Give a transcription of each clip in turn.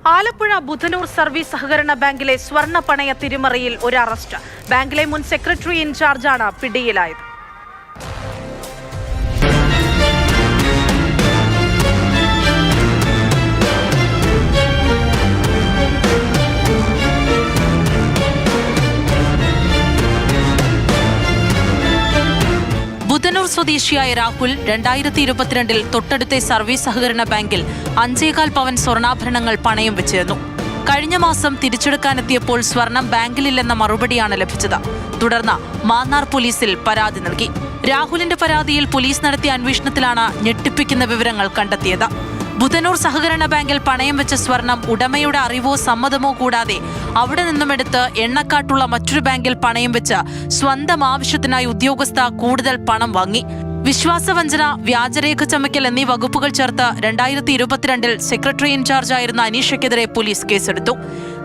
Alappuzha Budhanur service സഹകരണ ബാങ്കിലെ സ്വർണ്ണ പണയ തിരിമറിയിൽ ഒരു അറസ്റ്റ്. ബാങ്കിലെ മുൻ സെക്രട്ടറി ഇൻചാർജാണ് പിടിയിലായത്. ബുധനൂർ സ്വദേശിയായ രാഹുൽ 2022 തൊട്ടടുത്തെ സർവീസ് സഹകരണ ബാങ്കിൽ 5.25 പവൻ സ്വർണ്ണാഭരണങ്ങൾ പണയം വെച്ചിരുന്നു. കഴിഞ്ഞ മാസം തിരിച്ചെടുക്കാനെത്തിയപ്പോൾ സ്വർണം ബാങ്കിലില്ലെന്ന മറുപടിയാണ് ലഭിച്ചത്. തുടർന്ന് മാന്നാർ പോലീസിൽ പരാതി നൽകി. രാഹുലിന്റെ പരാതിയിൽ പോലീസ് നടത്തിയ അന്വേഷണത്തിലാണ് ഞെട്ടിപ്പിക്കുന്ന വിവരങ്ങൾ കണ്ടെത്തിയത്. ബുധനൂർ സഹകരണ ബാങ്കിൽ പണയം വെച്ച സ്വർണം ഉടമയുടെ അറിവോ സമ്മതമോ കൂടാതെ അവിടെ നിന്നുമെടുത്ത് എണ്ണക്കാട്ടുള്ള മറ്റൊരു ബാങ്കിൽ പണയം വെച്ച് സ്വന്തം ആവശ്യത്തിനായി ഉദ്യോഗസ്ഥ കൂടുതൽ പണം വാങ്ങി. വിശ്വാസവഞ്ചന, വ്യാജരേഖ ചമയ്ക്കൽ എന്നീ വകുപ്പുകൾ ചേർത്ത് 2022 സെക്രട്ടറി ഇൻചാർജായിരുന്ന അനീഷയ്ക്കെതിരെ പോലീസ് കേസെടുത്തു.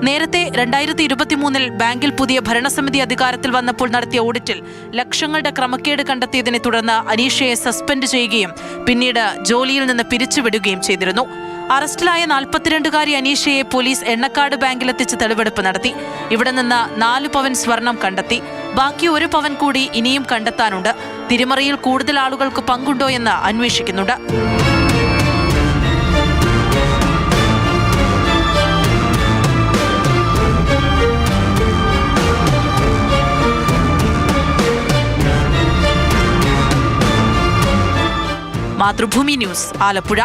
നേരത്തെ 2023 ബാങ്കിൽ പുതിയ ഭരണസമിതി അധികാരത്തിൽ വന്നപ്പോൾ നടത്തിയ ഓഡിറ്റിൽ ലക്ഷങ്ങളുടെ ക്രമക്കേട് കണ്ടെത്തിയതിനെ തുടർന്ന് അനീഷയെ സസ്പെൻഡ് ചെയ്യുകയും പിന്നീട് ജോലിയിൽ നിന്ന് പിരിച്ചുവിടുകയും ചെയ്തിരുന്നു. അറസ്റ്റിലായ 42-കാരി അനീഷയെ പോലീസ് എണ്ണക്കാട് ബാങ്കിലെത്തിച്ച് തെളിവെടുപ്പ് നടത്തി. ഇവിടെ നിന്ന് 4 പവൻ സ്വർണം കണ്ടെത്തി. ബാക്കി 1 പവൻ കൂടി ഇനിയും കണ്ടെത്താനുണ്ട്. തിരിമറിയിൽ കൂടുതൽ ആളുകൾക്ക് പങ്കുണ്ടോ എന്ന് അന്വേഷിക്കുന്നുണ്ട്. മാതൃഭൂമി ന്യൂസ്, ആലപ്പുഴ.